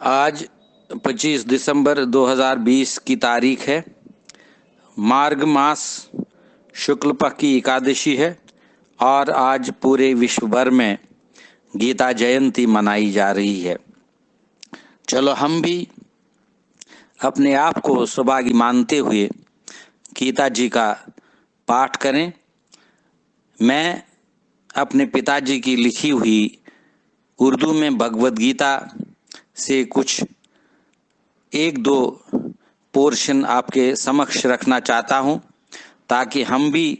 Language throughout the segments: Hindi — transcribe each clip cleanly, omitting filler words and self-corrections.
आज 25 दिसंबर 2020 की तारीख है। मार्ग मास शुक्ल पक्ष की एकादशी है और आज पूरे विश्व भर में गीता जयंती मनाई जा रही है। चलो हम भी अपने आप को सौभाग्य मानते हुए गीता जी का पाठ करें। मैं अपने पिताजी की लिखी हुई उर्दू में भगवद गीता से कुछ एक दो पोर्शन आपके समक्ष रखना चाहता हूं, ताकि हम भी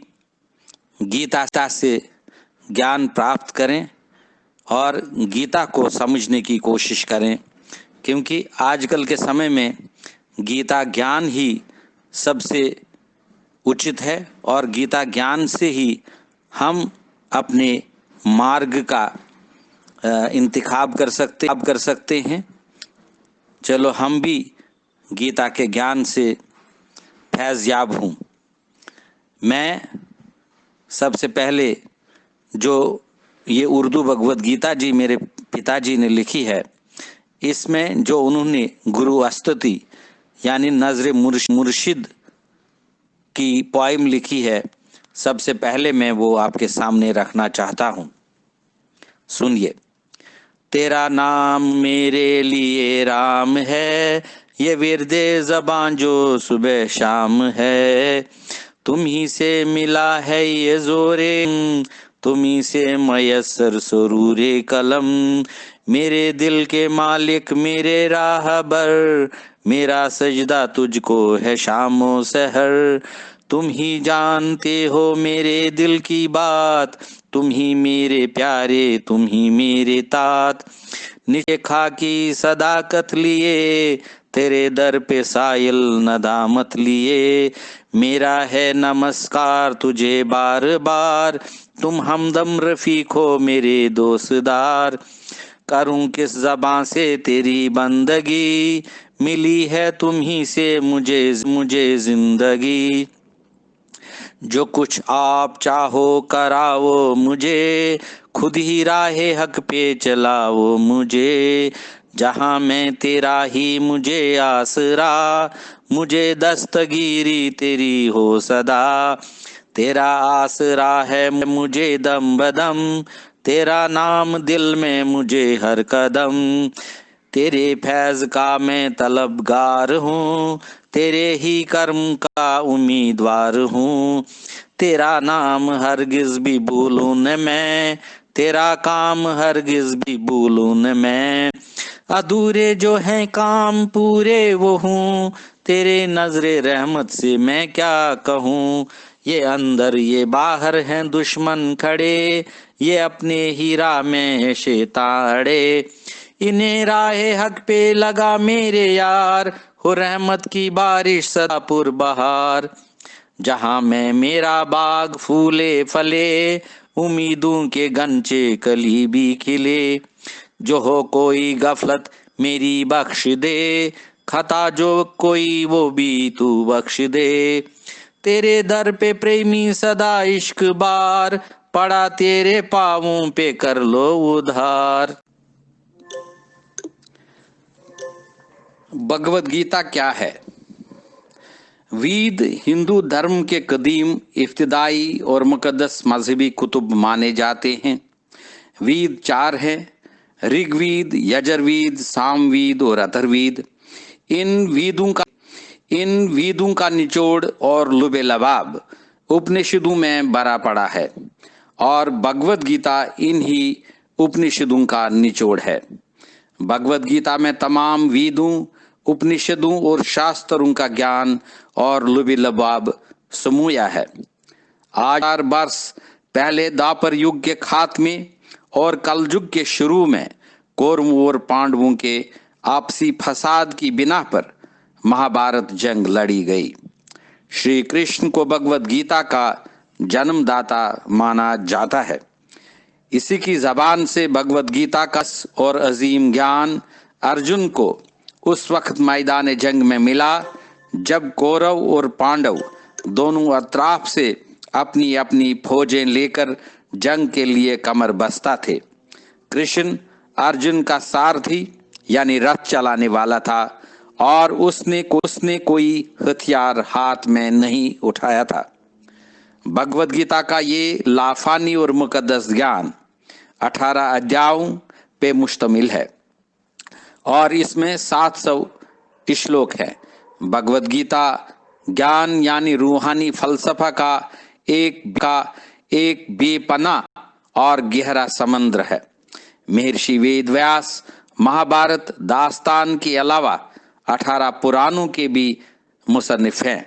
गीता से ज्ञान प्राप्त करें और गीता को समझने की कोशिश करें, क्योंकि आजकल के समय में गीता ज्ञान ही सबसे उचित है और गीता ज्ञान से ही हम अपने मार्ग का इंतखाब कर सकते हैं। चलो हम भी गीता के ज्ञान से फैज़याब हूँ। मैं सबसे पहले जो ये उर्दू भगवद गीता जी मेरे पिताजी ने लिखी है, इसमें जो उन्होंने गुरु स्तुति यानी नज़र मुर्शिद की पोइम लिखी है, सबसे पहले मैं वो आपके सामने रखना चाहता हूँ। सुनिए। तेरा नाम मेरे लिए राम है, ये विरदे ज़बान जो सुबह शाम है। तुम ही से मिला है ये जोरे, तुम ही से मयसर सुरूरे कलम। मेरे दिल के मालिक मेरे राहबर, मेरा सजदा तुझको है शामो सहर। तुम ही जानते हो मेरे दिल की बात, तुम ही मेरे प्यारे तुम ही मेरे तात। नीचे खाकी सदाकत लिए, तेरे दर पे साइल नदामत लिए। मेरा है नमस्कार तुझे बार बार, तुम हमदम रफीक हो मेरे दोस्तदार। करूं किस ज़बां से तेरी बंदगी, मिली है तुम ही से मुझे जिंदगी। जो कुछ आप चाहो कराओ मुझे, खुद ही राहे हक पे चलाओ मुझे। जहाँ मैं तेरा ही मुझे आसरा, मुझे दस्तगीरी तेरी हो सदा। तेरा आसरा है मुझे दम बदम, तेरा नाम दिल में मुझे हर कदम। तेरे फैज का मैं तलबगार हूँ, तेरे ही कर्म का उम्मीदवार हूँ। तेरा नाम हरगिज भी भूलूं न मैं, तेरा काम हरगिज भी भूलूं न मैं। अधूरे जो हैं काम पूरे वो हूँ, तेरे नजरे रहमत से मैं क्या कहूँ। ये अंदर ये बाहर हैं दुश्मन खड़े, ये अपने ही राह में है शैतान अड़े। इन्हें राहे हक पे लगा मेरे यार, हो रहमत की बारिश सदा पुरबहार। जहाँ मैं मेरा बाग फूले फले, उम्मीदों के गंचे कली भी खिले। जो हो कोई गफलत मेरी बख्श दे, खता जो कोई वो भी तू बख्श दे। तेरे दर पे प्रेमी सदा इश्क बार, पड़ा तेरे पाँवों पे कर लो उधार। भगवद गीता क्या है? वेद हिंदू धर्म के कदीम, इब्तिदाई और मुकद्दस मजहबी कुतुब माने जाते हैं। वेद 4 हैं: ऋग्वेद, यजुर्वेद, सामवेद और अथर्ववेद। इन वेदों का निचोड़ और लुबे लबाब उपनिषदों में भरा पड़ा है और भगवद गीता इन्हीं उपनिषदों का निचोड़ है। भगवद गीता में तमाम वेदों, उपनिषदों और शास्त्रों का ज्ञान और लुबे लबाब समूया है। आज 4 वर्ष पहले द्वापर युग के खात्मे और कलयुग के शुरू में कौरवों और पांडवों के आपसी फसाद की बिना पर महाभारत जंग लड़ी गई। श्री कृष्ण को भगवद गीता का जन्मदाता माना जाता है। इसी की जबान से भगवद गीता का और अजीम ज्ञान अर्जुन को उस वक्त मैदान जंग में मिला, जब कौरव और पांडव दोनों अतराफ से अपनी अपनी फौजें लेकर जंग के लिए कमर बस्ता थे। कृष्ण अर्जुन का सारथी यानी रथ चलाने वाला था और उसने कोई हथियार हाथ में नहीं उठाया था। भगवद गीता का ये लाफानी और मुकद्दस ज्ञान 18 अध्यायों पे मुश्तमिल है और इसमें 700 श्लोक है। भगवद गीता ज्ञान यानी रूहानी फलसफा का एक बेपना और गहरा समंदर है। महर्षि वेद व्यास महाभारत दास्तान के अलावा 18 पुराणों के भी मुसन्निफ हैं।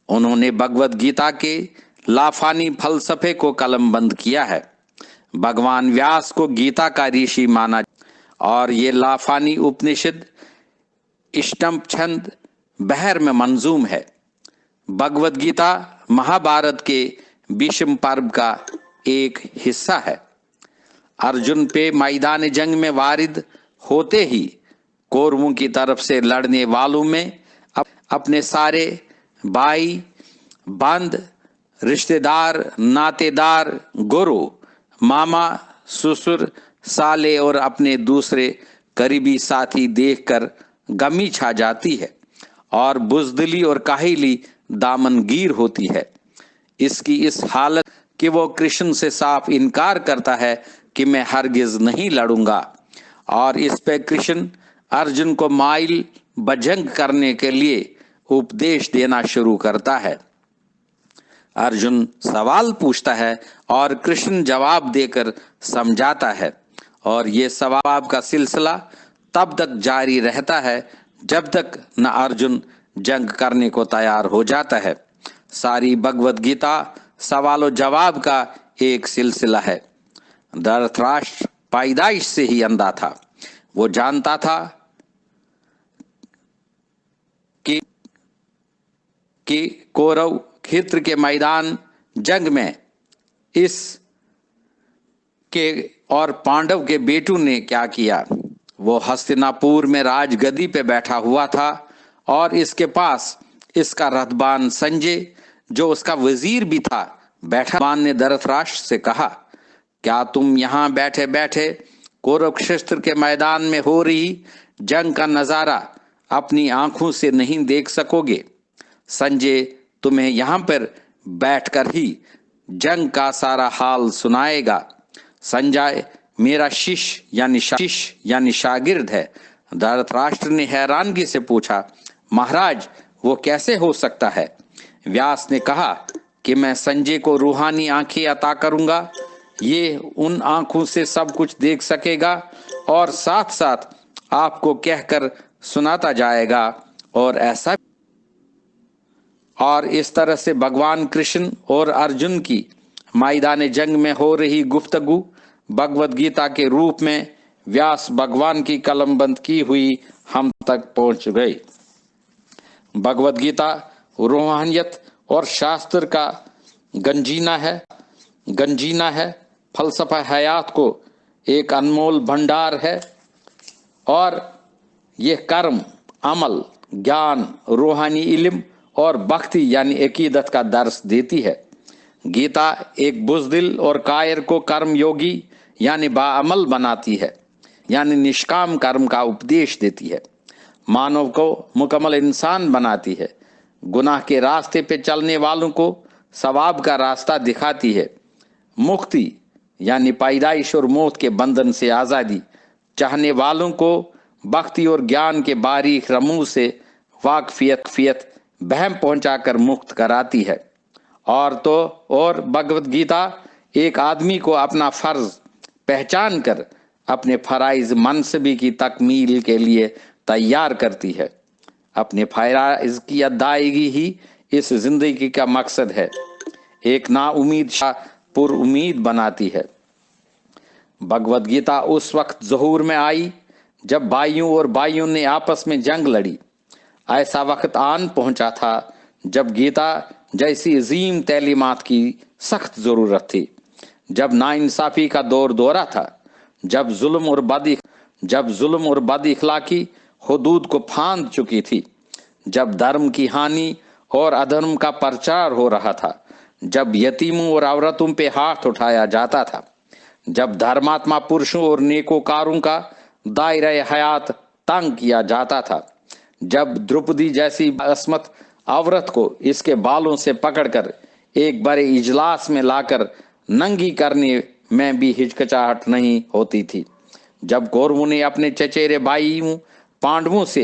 उन्होंने भगवद गीता के लाफानी फलसफे को कलमबंद किया है। भगवान व्यास को गीता का ऋषि माना और ये लाफानी उपनिषद इष्टम छंद बहर में मंजूम है। भगवद गीता महाभारत के भीष्म पर्व का एक हिस्सा है। अर्जुन पे मैदान जंग में वारिद होते ही कौरवों की तरफ से लड़ने वालों में अपने सारे भाई बंद रिश्तेदार नातेदार गुरु मामा ससुर साले और अपने दूसरे करीबी साथी देखकर गमी छा जाती है और बुजदिली और काहिली दामनगीर होती है। इसकी इस हालत कि वो कृष्ण से साफ इनकार करता है कि मैं हरगिज नहीं लड़ूंगा और इस पे कृष्ण अर्जुन को माइल बजंग करने के लिए उपदेश देना शुरू करता है। अर्जुन सवाल पूछता है और कृष्ण जवाब देकर समझाता है और ये सवाल का सिलसिला तब तक जारी रहता है जब तक न अर्जुन जंग करने को तैयार हो जाता है। सारी भगवद गीता सवालों जवाब का एक सिलसिला है। धृतराष्ट्र पैदाइश से ही अंधा था। वो जानता था कि कौरव क्षेत्र के मैदान जंग में इस के और पांडव के बेटों ने क्या किया। वो हस्तिनापुर में राजगद्दी पे बैठा हुआ था और इसके पास इसका रथबान संजय जो उसका वजीर भी था बैठा। बान ने धृतराष्ट्र से कहा, क्या तुम यहाँ बैठे बैठे कौरव क्षेत्र के मैदान में हो रही जंग का नजारा अपनी आंखों से नहीं देख सकोगे? संजय तुम्हें यहाँ पर बैठकर ही जंग का सारा हाल सुनाएगा। संजय मेरा शिष्य यानी शागिर्द है। धृतराष्ट्र ने हैरानगी से पूछा, महाराज वो कैसे हो सकता है? व्यास ने कहा कि मैं संजय को रूहानी आंखें अता करूंगा। ये उन आंखों से सब कुछ देख सकेगा और साथ साथ आपको कहकर सुनाता जाएगा और इस तरह से भगवान कृष्ण और अर्जुन की मैदान जंग में हो रही गुफ्तगू भगवद गीता के रूप में व्यास भगवान की कलमबंद की हुई हम तक पहुंच गई। भगवद गीता रूहानियत और शास्त्र का गंजीना है। फलसफा हयात को एक अनमोल भंडार है और यह कर्म अमल ज्ञान रूहानी इल्म और भक्ति यानी अकीदत का दर्स देती है। गीता एक बुज़दिल और कायर को कर्म योगी यानी बाअमल बनाती है, यानी निष्काम कर्म का उपदेश देती है। मानव को मुकम्मल इंसान बनाती है। गुनाह के रास्ते पे चलने वालों को सवाब का रास्ता दिखाती है। मुक्ति यानी पैदाइश और मौत के बंधन से आज़ादी चाहने वालों को भक्ति और ज्ञान के बारीक रमूज से वाकफियत बहम पहुंचाकर मुक्त कराती है। और भगवद गीता एक आदमी को अपना फर्ज पहचान कर अपने फराइज मनसबी की तकमील के लिए तैयार करती है। अपने फराइज की अदायगी ही इस जिंदगी का मकसद है। एक नाउमीद पुर उम्मीद बनाती है। भगवद गीता उस वक्त ज़हूर में आई जब भाइयों ने आपस में जंग लड़ी। ऐसा वक्त आन पहुंचा था जब गीता जैसी अजीम तालीमात की सख्त जरूरत थी, जब नाइंसाफी का दौरा था, जब जुल्म और बद इखलाकी हुदूद को फांद चुकी थी, जब धर्म की हानि और अधर्म का प्रचार हो रहा था, जब यतीमों और औरतों पे हाथ उठाया जाता था, जब धर्मात्मा पुरुषों और नेकोकारों का दायरा हयात तंग किया जाता था। जब द्रौपदी जैसी अस्मत औरत को इसके बालों से पकड़कर एक बड़े इजलास में लाकर नंगी करने में भी हिचकिचाहट नहीं होती थी। जब कौरवों ने अपने चचेरे भाइयों पांडवों से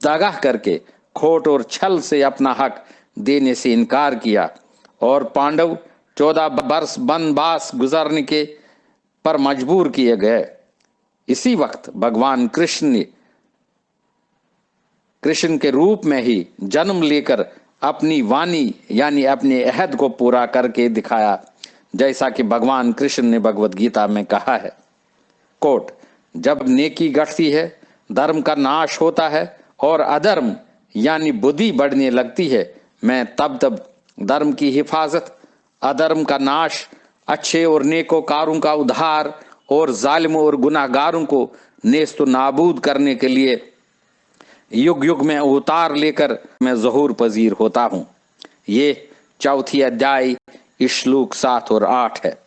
दगा करके खोट और छल से अपना हक देने से इनकार किया और पांडव 14 वर्ष वनवास गुजारने के पर मजबूर किए गए, इसी वक्त भगवान कृष्ण के रूप में ही जन्म लेकर अपनी वाणी यानी अपने अहद को पूरा करके दिखाया, जैसा कि भगवान कृष्ण ने भगवत गीता में कहा है। कोट, जब नेकी घटती है, धर्म का नाश होता है और अधर्म यानी बुद्धि बढ़ने लगती है, मैं तब तब धर्म की हिफाजत, अधर्म का नाश, अच्छे और नेकोकारों का उद्धार और जालिमों और गुनाहगारों को नेस्त नाबूद करने के लिए युग युग में अवतार लेकर मैं ज़हूर पजीर होता हूँ। ये चौथी अध्याय श्लोक 7 और 8 है।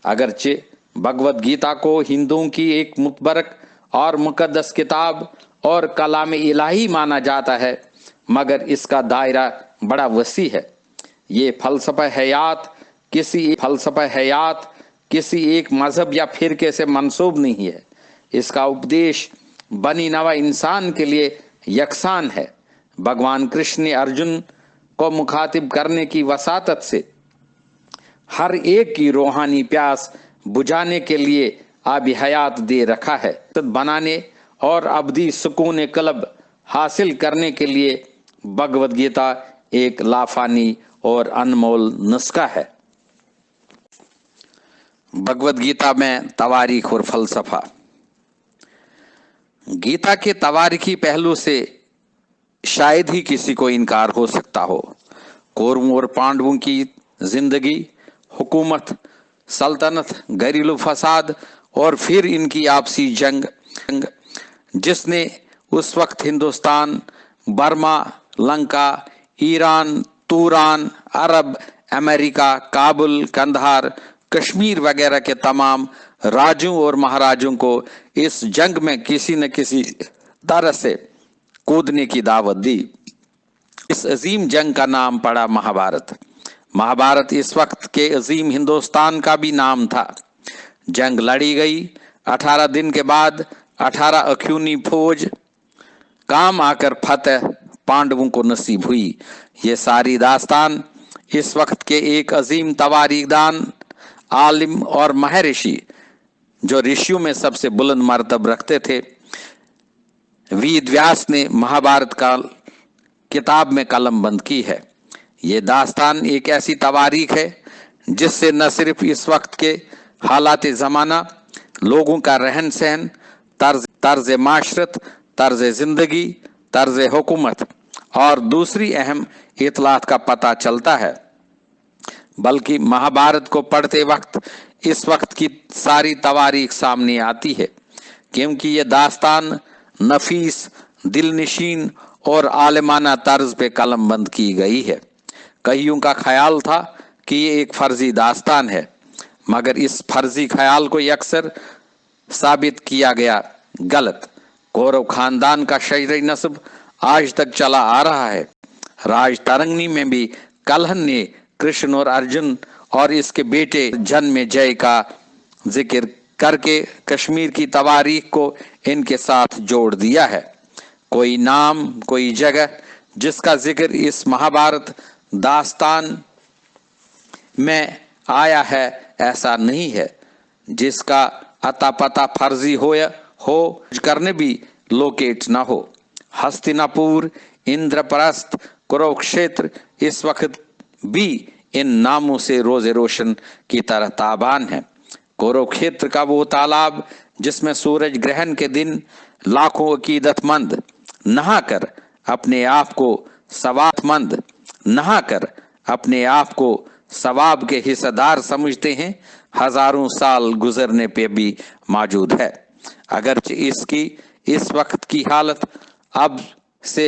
अगरचे भगवत गीता को हिंदुओं की एक मुतबरक और मुकद्दस किताब और कलाम इलाही माना जाता है, मगर इसका दायरा बड़ा वसी है। ये फलसफा हयात किसी एक मजहब या फिरके से मंसूब नहीं है। इसका उपदेश बनी नवा इंसान के लिए यकसान है। भगवान कृष्ण ने अर्जुन को मुखातिब करने की वसातत से हर एक की रूहानी प्यास बुझाने के लिए आबी हयात दे रखा है। बनाने और अब्दी सुकून कल्ब हासिल करने के लिए भगवत गीता एक लाफानी और अनमोल नुस्खा है। भगवत गीता में तवारीख और फलसफा। गीता के तवारीखी पहलू से शायद ही किसी को इनकार हो सकता हो। कौरवों और पांडवों की जिंदगी, हुकूमत, सल्तनत, घरेलू फसाद और फिर इनकी आपसी जंग, जिसने उस वक्त Hindustan, Burma, Lanka, Iran, Turan, Arab, America, Kabul, Kandahar, Kashmir वगैरह के तमाम राजों और महाराजों को इस जंग में किसी न किसी तरह से कूदने की दावत दी। इस अजीम जंग का नाम पड़ा महाभारत। महाभारत इस वक्त के अजीम हिंदुस्तान का भी नाम था। जंग लड़ी गई। 18 दिन के बाद 18 अख्यूनी फौज काम आकर फतेह पांडवों को नसीब हुई। ये सारी दास्तान इस वक्त के एक अजीम तवारीखदान, आलिम और महर्षि, जो ऋषियों में सबसे बुलंद मर्तब रखते थे, वेद व्यास ने महाभारत का किताब में कलम बंद की है। ये दास्तान एक ऐसी तवारीख है जिससे न सिर्फ इस वक्त के हालात ज़माना, लोगों का रहन सहन, तर्ज माशरत, तर्ज जिंदगी, तर्ज हुकूमत और दूसरी अहम इतलात का पता चलता है, बल्कि महाभारत को पढ़ते वक्त इस वक्त की सारी तवारीख सामने आती है, क्योंकि ये दास्तान नफीस, दिलनशीन और आलिमाना तर्ज पे कलम बंद की गई है। कईयों का ख्याल था कि ये एक फर्जी दास्तान है, मगर इस फर्जी ख्याल को अक्सर साबित किया गया गलत। कौरव खानदान का शरीर नस्ब आज तक चला आ रहा है। राजतरंगिणी में भी कल्हन ने कृष्ण और अर्जुन और इसके बेटे जन्मेजय का जिक्र करके कश्मीर की तवारीख को इनके साथ जोड़ दिया है। कोई नाम, कोई जगह जिसका जिक्र इस महाभारत दास्तान में आया है ऐसा नहीं है, जिसका अता पता फर्जी हो करने भी लोकेट न हो। हस्तिनापुर, इंद्रप्रस्थ, कुरुक्षेत्र इस वक्त भी इन नामों से रोजे रोशन की तरह ताबान है। कुरुक्षेत्र का वो तालाब जिसमें सूरज ग्रहण के दिन लाखों अकीदतमंद नहाकर अपने आप को सवाब के हिस्सेदार समझते हैं, हजारों साल गुजरने पे भी मौजूद है। अगरचे इसकी इस वक्त की हालत अब से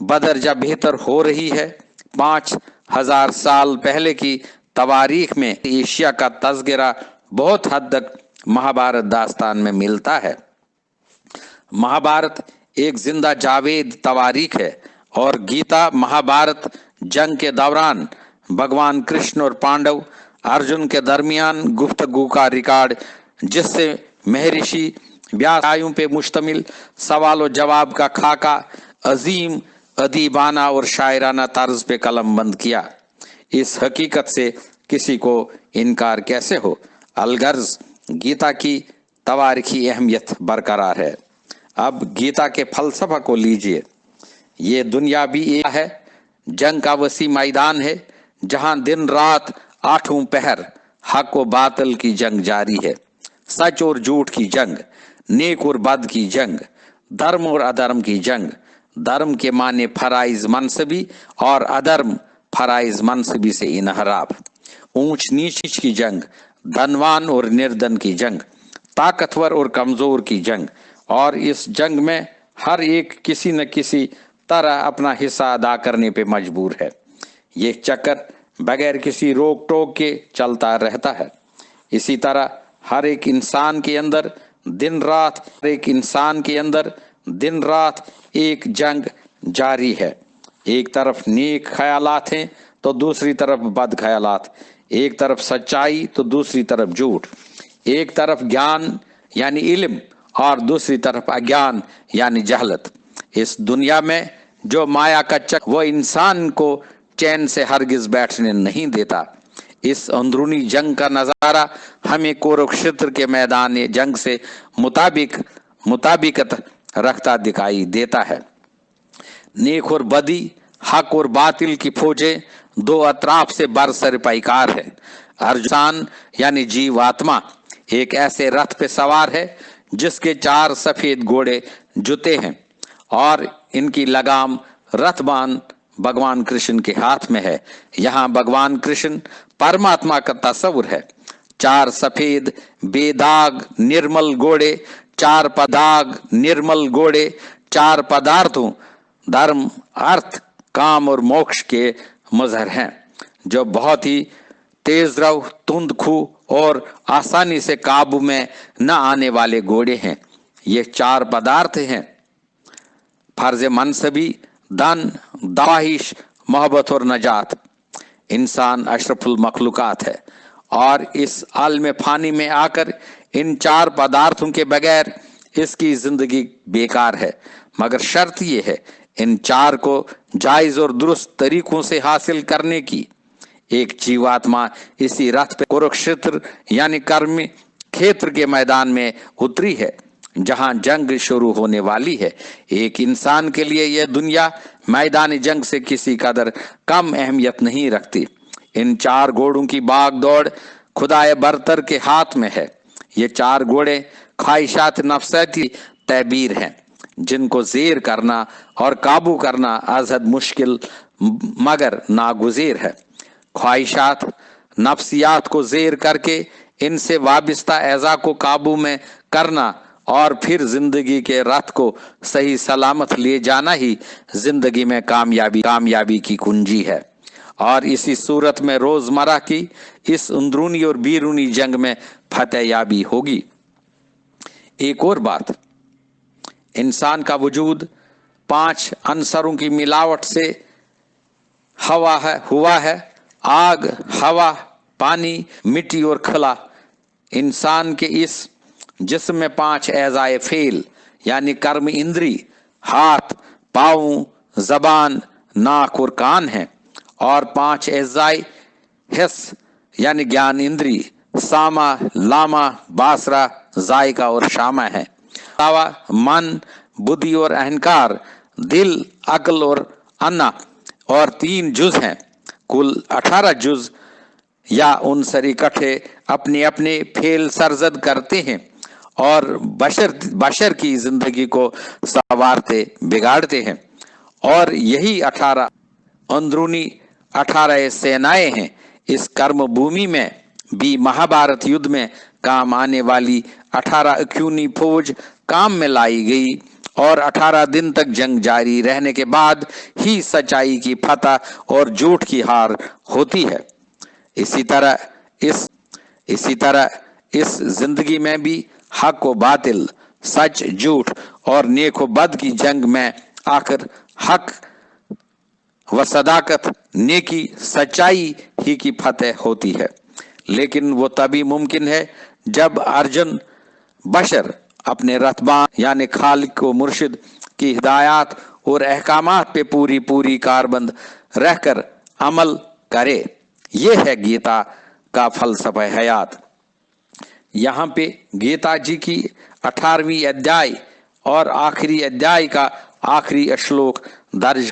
बदरजा बेहतर हो रही है। 5000 साल पहले की तवारीख में एशिया का तज़किरा बहुत हद तक महाभारत दास्तान में मिलता है। महाभारत एक जिंदा जावेद तवारीख है और गीता महाभारत जंग के दौरान भगवान कृष्ण और पांडव अर्जुन के दरमियान गुफ्तगू का रिकॉर्ड, जिससे महर्षि व्यास आयु पे मुश्तमिल सवाल और जवाब का खाका अजीम अदीबाना और शायराना तर्ज पे कलम बंद किया। इस हकीकत से किसी को इनकार कैसे हो। अलगर्ज गीता की तवारीखी अहमियत बरकरार है। अब गीता के फलसफा को लीजिए। ये दुनिया भी एक है, जंग का वसी मैदान है, जहां दिन रात आठों पहर हक और बातिल की जंग जारी है। सच और झूठ की जंग, नेक और बद की जंग, धर्म और अधर्म की जंग। धर्म के माने फराइज मनसबी और अधर्म फराइज मनसबी से इनहराफ। ऊंच नीच की जंग, धनवान और निर्धन की जंग, ताकतवर और कमजोर की जंग। और इस जंग में हर एक किसी न किसी तरह अपना हिस्सा अदा करने पे मजबूर है। ये चक्कर बगैर किसी रोक टोक के चलता रहता है। इसी तरह हर एक इंसान के अंदर दिन रात एक जंग जारी है। एक तरफ नेक ख्यालात हैं तो दूसरी तरफ बद ख्यालात, एक तरफ सच्चाई तो दूसरी तरफ झूठ, एक तरफ ज्ञान यानी इल्म और दूसरी तरफ अज्ञान यानी जहलत। इस दुनिया में जो माया का चक्र वो इंसान को चैन से हरगिज बैठने नहीं देता। इस अंदरूनी जंग का नजारा हमें कुरुक्षेत्र के मैदान जंग से मुताबिकत रखता दिखाई देता है। नेक और बदी, हक और बातिल की फौजें दो अतराफ से बरसर पैकार है। अर्जुन यानी जीवात्मा एक ऐसे रथ पे सवार है जिसके 4 सफेद घोड़े जुते हैं और इनकी लगाम रथबान भगवान कृष्ण के हाथ में है। यहाँ भगवान कृष्ण परमात्मा का तस्वुर है। 4 सफेद बेदाग निर्मल घोड़े, 4 पदाग निर्मल घोड़े 4 पदार्थों धर्म, अर्थ, काम और मोक्ष के मजहर हैं, जो बहुत ही तेज रव, तुंद खू और आसानी से काबू में न आने वाले घोड़े हैं। ये 4 पदार्थ हैं फर्ज मनसबी, धन, दवाहिश, मोहब्बत और नजात। इंसान अशरफुल मखलूकात है और इस आलम फानी में आकर इन 4 पदार्थों के बगैर इसकी जिंदगी बेकार है। मगर शर्त यह है इन 4 को जायज और दुरुस्त तरीकों से हासिल करने की। एक जीवात्मा इसी रथ पे कुरुक्षेत्र यानी कर्म क्षेत्र के मैदान में उतरी है, जहां जंग शुरू होने वाली है। एक इंसान के लिए यह दुनिया मैदानी जंग से किसी कदर कम अहमियत नहीं रखती। इन 4 घोड़ों की भाग दौड़ खुदाए बरतर के हाथ में है। ये 4 घोड़े ख्वाहिशात नफ्साती तहबीर हैं, जिनको जेर करना और काबू करना अजहद मुश्किल मगर नागुज़ेर है। ख्वाहिशात नफ्सियात को जेर करके इनसे वाबिस्ता एज़ा को काबू में करना और फिर जिंदगी के रथ को सही सलामत ले जाना ही जिंदगी में कामयाबी की कुंजी है। और इसी सूरत में रोजमर्रा की इस अंदरूनी और बीरूनी जंग में फतेहयाबी होगी। एक और बात, इंसान का वजूद 5 अंसरों की मिलावट से हुआ है। आग, हवा, पानी, मिट्टी और खला। इंसान के इस जिस्म में 5 एज़ाए फेल यानी कर्म इंद्री, हाथ, पाँव, जबान, नाक और कान हैं और 5 एज़ाए हिस यानी ज्ञान इंद्री, सामा, लामा, बासरा, जायका और शामा है। मन, बुद्धि और अहंकार, दिल, अक्ल और अन्ना और 3 जुज हैं। कुल 18 जुज या उनसर इकट्ठे अपने अपने फेल सरजद करते हैं और बशर की जिंदगी को संवारते बिगाड़ते हैं। और यही 18 अंदरूनी 18 सेनाएं हैं। इस कर्म भूमि में भी महाभारत युद्ध में काम आने वाली 18 अक्यूनी फौज काम में लाई गई और 18 दिन तक जंग जारी रहने के बाद ही सच्चाई की फतह और झूठ की हार होती है। इसी तरह इस जिंदगी में भी हक व बातिल, सच झूठ और नेक व बद की जंग में आखिर हक व सदाकत, नेकी, सच्चाई ही की फतेह होती है। लेकिन वो तभी मुमकिन है जब अर्जुन बशर अपने रतबान यानी खालिक व मुर्शिद की हिदायत और अहकामात पे पूरी पूरी कारबंद रहकर अमल करे। ये है गीता का फलसफा हयात। यहाँ पे गीता जी की 18वीं अध्याय और आखिरी अध्याय का आखिरी श्लोक दर्ज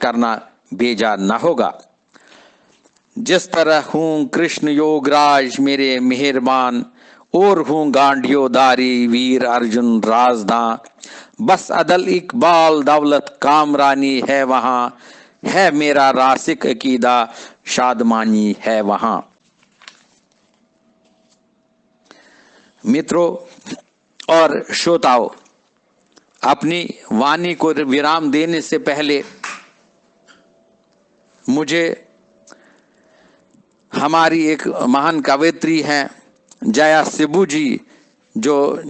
करना बेजा न होगा। जिस तरह हूँ कृष्ण योगराज मेरे मेहरबान, और हूँ गांडियोदारी वीर अर्जुन राजदां, बस अदल इकबाल दौलत कामरानी है वहां, है मेरा रासिक अकीदा शादमानी है वहां। मित्रों और श्रोताओं, अपनी वाणी को विराम देने से पहले मुझे हमारी एक महान कवयित्री हैं जया सिब्बू जी, जो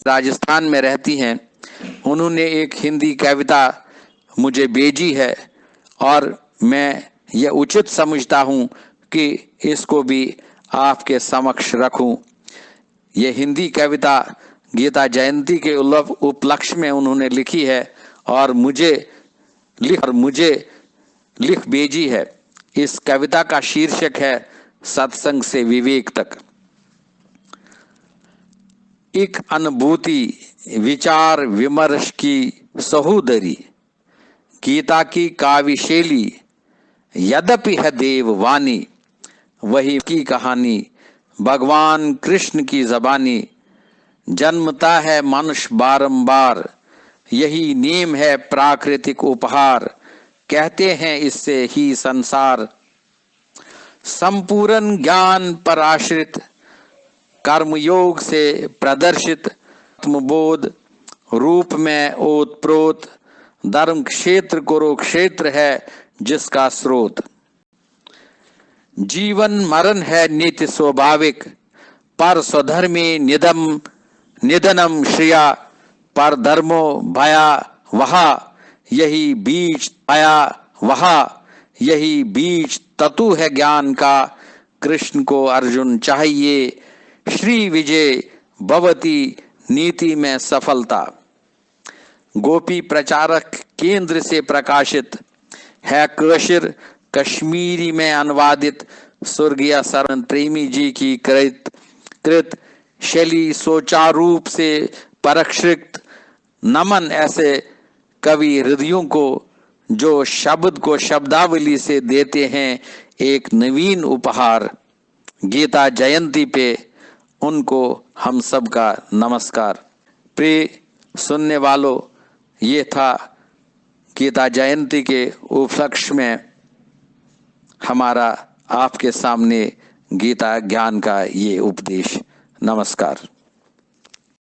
राजस्थान में रहती हैं, उन्होंने एक हिंदी कविता मुझे भेजी है और मैं यह उचित समझता हूँ कि इसको भी आपके समक्ष रखूं। ये हिंदी कविता गीता जयंती के उपलक्ष्य में उन्होंने लिखी है और मुझे लिख भेजी है। इस कविता का शीर्षक है सत्संग से विवेक तक। एक अनुभूति विचार विमर्श की सहोदरी, गीता की काव्य शैली यद्यपि है देववाणी, वही की कहानी भगवान कृष्ण की जबानी। जन्मता है मनुष्य बारंबार, यही नेम है प्राकृतिक उपहार, कहते हैं इससे ही संसार। संपूर्ण ज्ञान पर आश्रित, कर्मयोग से प्रदर्शित, आत्मबोध रूप में ओतप्रोत, धर्म क्षेत्र कुरुक्षेत्र है जिसका स्रोत। जीवन मरण है नित्य स्वाभाविक, पर स्वधर्मे निधनम श्रिया, पर धर्मो भया वहा, यही बीज आया वहा, यही बीज तत्व है ज्ञान का। कृष्ण को अर्जुन चाहिए श्री विजय, भवती नीति में सफलता। गोपी प्रचारक केंद्र से प्रकाशित है कशिर कश्मीरी में अनुवादित स्वर्गीय शरण प्रेमी जी की कृत शैली सोचारूप से परिष्कृत नमन ऐसे कवि हृदयों को जो शब्द को शब्दावली से देते हैं एक नवीन उपहार। गीता जयंती पे उनको हम सब का नमस्कार। प्रिय सुनने वालों, ये था गीता जयंती के उपलक्ष्य में हमारा आपके सामने गीता ज्ञान का ये उपदेश। नमस्कार।